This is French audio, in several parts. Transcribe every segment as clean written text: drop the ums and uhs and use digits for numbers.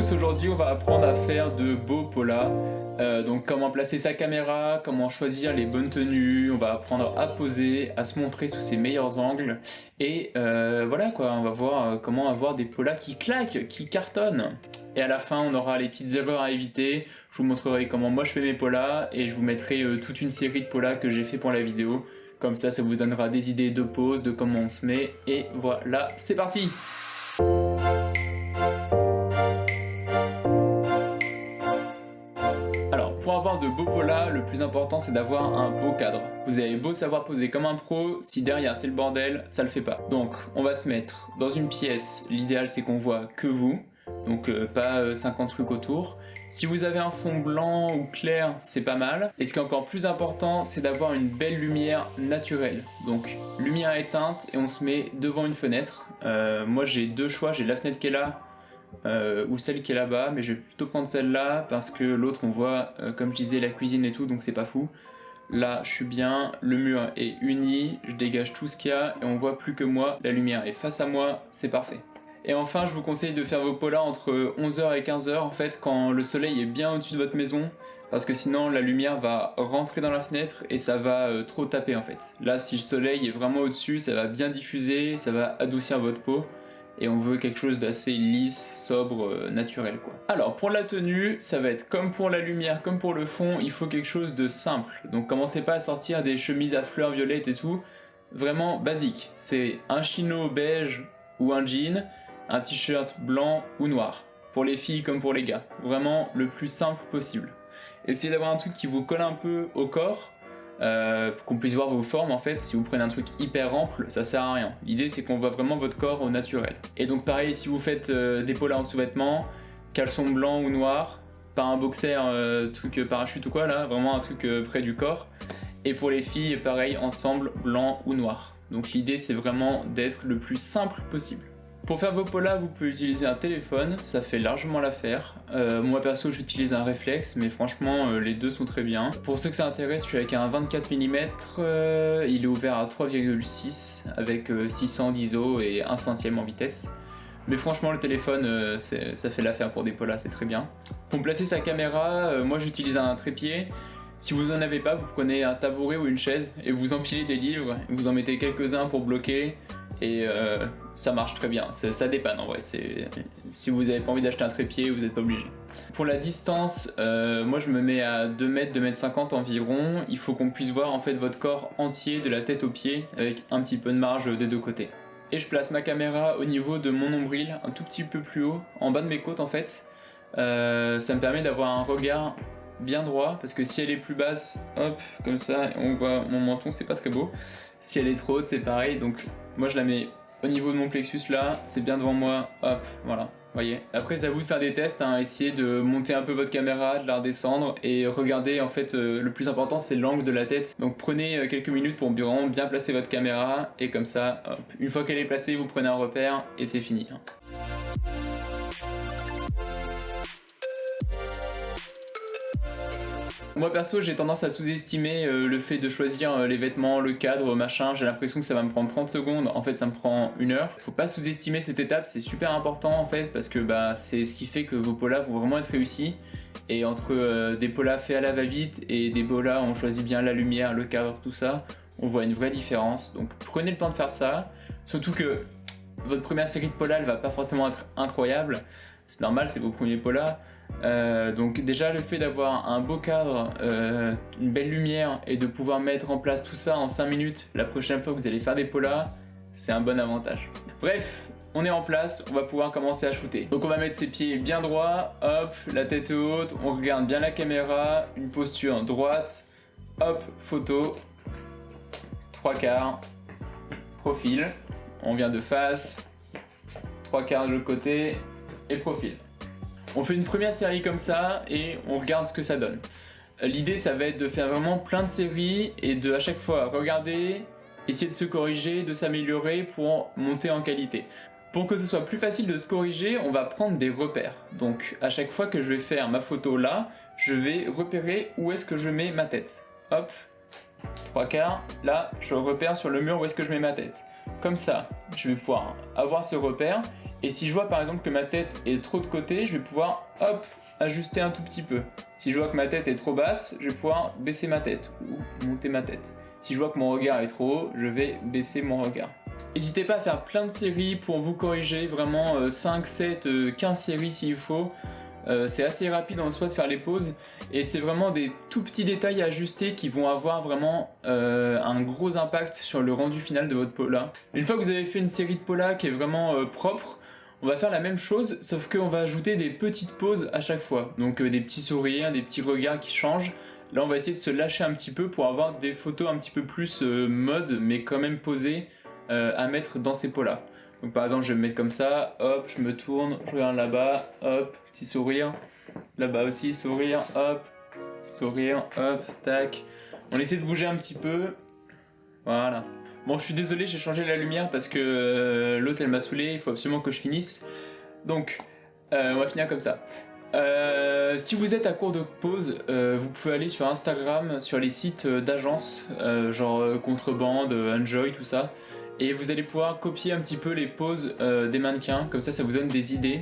tous, aujourd'hui on va apprendre à faire de beaux polas. Donc comment placer sa caméra, comment choisir les bonnes tenues, on va apprendre à poser, à se montrer sous ses meilleurs angles. Et voilà quoi, on va voir comment avoir des polas qui claquent, qui cartonnent. Et à la fin on aura les petites erreurs à éviter, je vous montrerai comment moi je fais mes polas et je vous mettrai toute une série de polas que j'ai fait pour la vidéo. Comme ça vous donnera des idées de pose, de comment on se met, et voilà, c'est parti! Alors, pour avoir de beaux polas, le plus important c'est d'avoir un beau cadre. Vous avez beau savoir poser comme un pro, si derrière c'est le bordel, ça le fait pas. Donc, on va se mettre dans une pièce, l'idéal c'est qu'on voit que vous, donc pas 50 trucs autour. Si vous avez un fond blanc ou clair, c'est pas mal. Et ce qui est encore plus important, c'est d'avoir une belle lumière naturelle. Donc, lumière éteinte et on se met devant une fenêtre. Moi j'ai deux choix, j'ai la fenêtre qui est là, ou celle qui est là-bas, mais je vais plutôt prendre celle-là parce que l'autre on voit, comme je disais, la cuisine et tout, donc c'est pas fou. Là je suis bien, le mur est uni, je dégage tout ce qu'il y a et on voit plus que moi, la lumière est face à moi, c'est parfait. Et enfin je vous conseille de faire vos polas entre 11h et 15h en fait, quand le soleil est bien au-dessus de votre maison, parce que sinon la lumière va rentrer dans la fenêtre et ça va trop taper en fait. Là si le soleil est vraiment au-dessus, ça va bien diffuser, ça va adoucir votre peau. Et on veut quelque chose d'assez lisse, sobre, naturel quoi. Alors pour la tenue, ça va être comme pour la lumière, comme pour le fond, il faut quelque chose de simple. Donc commencez pas à sortir des chemises à fleurs violettes et tout, vraiment basique. C'est un chino beige ou un jean, un t-shirt blanc ou noir. Pour les filles comme pour les gars, vraiment le plus simple possible. Essayez d'avoir un truc qui vous colle un peu au corps, pour qu'on puisse voir vos formes en fait. Si vous prenez un truc hyper ample, ça sert à rien. L'idée c'est qu'on voit vraiment votre corps au naturel. Et donc pareil, si vous faites des polas en sous-vêtements, caleçon blanc ou noir, pas un boxer truc parachute ou quoi là, vraiment un truc près du corps. Et pour les filles, pareil, ensemble blanc ou noir. Donc l'idée c'est vraiment d'être le plus simple possible. Pour faire vos polas, vous pouvez utiliser un téléphone, ça fait largement l'affaire. Moi perso j'utilise un réflexe, mais franchement les deux sont très bien. Pour ceux que ça intéresse, je suis avec un 24 mm, il est ouvert à 3,6 avec 600 d'ISO et 1 centième en vitesse. Mais franchement le téléphone ça fait l'affaire pour des polas, c'est très bien. Pour placer sa caméra, moi j'utilise un trépied. Si vous en avez pas, vous prenez un tabouret ou une chaise et vous empilez des livres, vous en mettez quelques-uns pour bloquer. Et ça marche très bien, ça dépanne en vrai, si vous n'avez pas envie d'acheter un trépied, vous n'êtes pas obligé. Pour la distance, moi je me mets à 2 mètres, 2 mètres 50 environ. Il faut qu'on puisse voir en fait votre corps entier de la tête aux pieds avec un petit peu de marge des deux côtés. Et je place ma caméra au niveau de mon nombril, un tout petit peu plus haut, en bas de mes côtes en fait. Ça me permet d'avoir un regard bien droit, parce que si elle est plus basse, hop, comme ça, on voit mon menton, c'est pas très beau. Si elle est trop haute, c'est pareil, donc moi je la mets au niveau de mon plexus là, c'est bien devant moi, hop, voilà, voyez. Après c'est à vous de faire des tests, hein, essayez de monter un peu votre caméra, de la redescendre, et regardez en fait, le plus important c'est l'angle de la tête. Donc prenez quelques minutes pour vraiment bien placer votre caméra, et comme ça, hop, une fois qu'elle est placée, vous prenez un repère, et c'est fini. Moi perso j'ai tendance à sous-estimer le fait de choisir les vêtements, le cadre, machin, j'ai l'impression que ça va me prendre 30 secondes, en fait ça me prend 1 heure. Faut pas sous-estimer cette étape, c'est super important en fait, parce que c'est ce qui fait que vos polas vont vraiment être réussis. Et entre des polas faits à la va-vite et des polas où on choisit bien la lumière, le cadre, tout ça, on voit une vraie différence. Donc prenez le temps de faire ça, surtout que votre première série de polas elle va pas forcément être incroyable, c'est normal, c'est vos premiers polas. Donc déjà le fait d'avoir un beau cadre, une belle lumière et de pouvoir mettre en place tout ça en 5 minutes la prochaine fois que vous allez faire des polas, c'est un bon avantage. Bref, on est en place, on va pouvoir commencer à shooter. Donc on va mettre ses pieds bien droits, hop, la tête haute, on regarde bien la caméra, une posture droite, hop, photo, 3/4, profil, on vient de face, 3/4 de l'autre côté et profil. On fait une première série comme ça et on regarde ce que ça donne. L'idée ça va être de faire vraiment plein de séries et de à chaque fois regarder, essayer de se corriger, de s'améliorer pour monter en qualité. Pour que ce soit plus facile de se corriger, on va prendre des repères. Donc à chaque fois que je vais faire ma photo là, je vais repérer où est-ce que je mets ma tête. Hop, 3/4, là je repère sur le mur où est-ce que je mets ma tête. comme ça, je vais pouvoir avoir ce repère. Et si je vois par exemple que ma tête est trop de côté, je vais pouvoir, hop, ajuster un tout petit peu. Si je vois que ma tête est trop basse, je vais pouvoir baisser ma tête ou monter ma tête. Si je vois que mon regard est trop haut, je vais baisser mon regard. N'hésitez pas à faire plein de séries pour vous corriger, vraiment 5, 7, 15 séries s'il faut. C'est assez rapide en soi de faire les pauses et c'est vraiment des tout petits détails à ajuster qui vont avoir vraiment un gros impact sur le rendu final de votre pola. Une fois que vous avez fait une série de pola qui est vraiment propre, on va faire la même chose sauf qu'on va ajouter des petites pauses à chaque fois. Donc des petits sourires, des petits regards qui changent. Là on va essayer de se lâcher un petit peu pour avoir des photos un petit peu plus mode mais quand même posées à mettre dans ces polas. Donc par exemple je vais me mettre comme ça, hop, je me tourne, je regarde là-bas, hop, petit sourire, là-bas aussi, sourire, hop, tac. On essaie de bouger un petit peu, voilà. Bon je suis désolé, j'ai changé la lumière parce que l'autre elle m'a saoulé, il faut absolument que je finisse. Donc on va finir comme ça. Si vous êtes à court de pause, vous pouvez aller sur Instagram, sur les sites d'agences, genre Contrebande, Enjoy, tout ça. Et vous allez pouvoir copier un petit peu les poses des mannequins, comme ça vous donne des idées.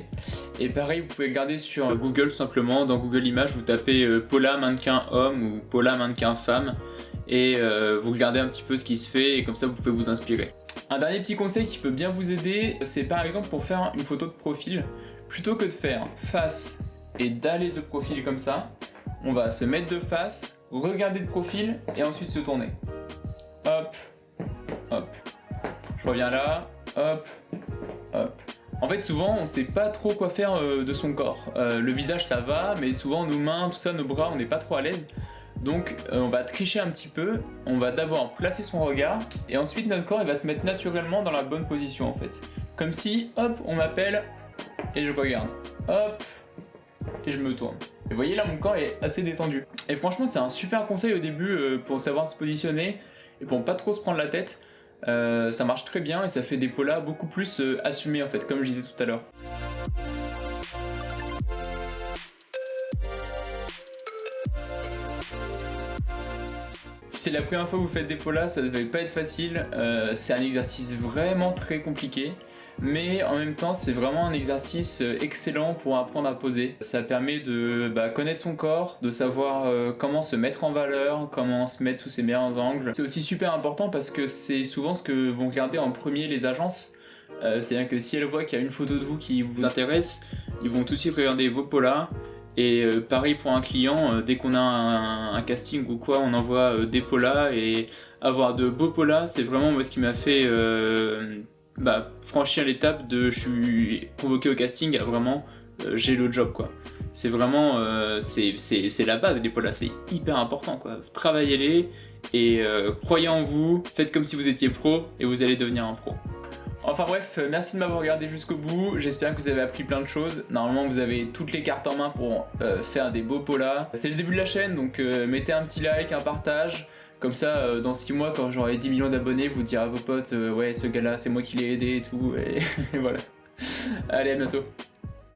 Et pareil, vous pouvez regarder sur Google tout simplement, dans Google Images, vous tapez Pola mannequin homme ou Pola mannequin femme et vous regardez un petit peu ce qui se fait et comme ça vous pouvez vous inspirer. Un dernier petit conseil qui peut bien vous aider, c'est par exemple pour faire une photo de profil, plutôt que de faire face et d'aller de profil comme ça, on va se mettre de face, regarder de profil et ensuite se tourner. Hop, hop. Je reviens là, hop, hop. En fait, souvent, on sait pas trop quoi faire de son corps. Le visage, ça va, mais souvent, nos mains, tout ça, nos bras, on n'est pas trop à l'aise. Donc, on va tricher un petit peu. On va d'abord placer son regard, et ensuite, notre corps, il va se mettre naturellement dans la bonne position, en fait. Comme si, hop, on m'appelle, et je regarde. Hop, et je me tourne. Et vous voyez, là, mon corps est assez détendu. Et franchement, c'est un super conseil au début pour savoir se positionner, et pour pas trop se prendre la tête. Ça marche très bien et ça fait des polas beaucoup plus assumés en fait, comme je disais tout à l'heure. Si c'est la première fois que vous faites des polas, ça ne devait pas être facile, c'est un exercice vraiment très compliqué. Mais en même temps, c'est vraiment un exercice excellent pour apprendre à poser. Ça permet de connaître son corps, de savoir comment se mettre en valeur, comment se mettre sous ses meilleurs angles. C'est aussi super important parce que c'est souvent ce que vont regarder en premier les agences. C'est-à-dire que si elles voient qu'il y a une photo de vous qui vous intéresse, ils vont tout de suite regarder vos polas. Et pareil pour un client, dès qu'on a un casting ou quoi, on envoie des polas. Et avoir de beaux polas, c'est vraiment moi ce qui m'a fait... franchir l'étape de je suis convoqué au casting à vraiment j'ai le job quoi. C'est vraiment c'est la base des polas, c'est hyper important quoi. Travaillez-les et croyez en vous, faites comme si vous étiez pro et vous allez devenir un pro. Enfin bref, merci de m'avoir regardé jusqu'au bout, j'espère que vous avez appris plein de choses. Normalement vous avez toutes les cartes en main pour faire des beaux polas. C'est le début de la chaîne donc mettez un petit like, un partage. Comme ça, dans 6 mois, quand j'aurai 10 millions d'abonnés, vous direz à vos potes ouais, ce gars-là, c'est moi qui l'ai aidé et tout, et voilà. Allez, à bientôt.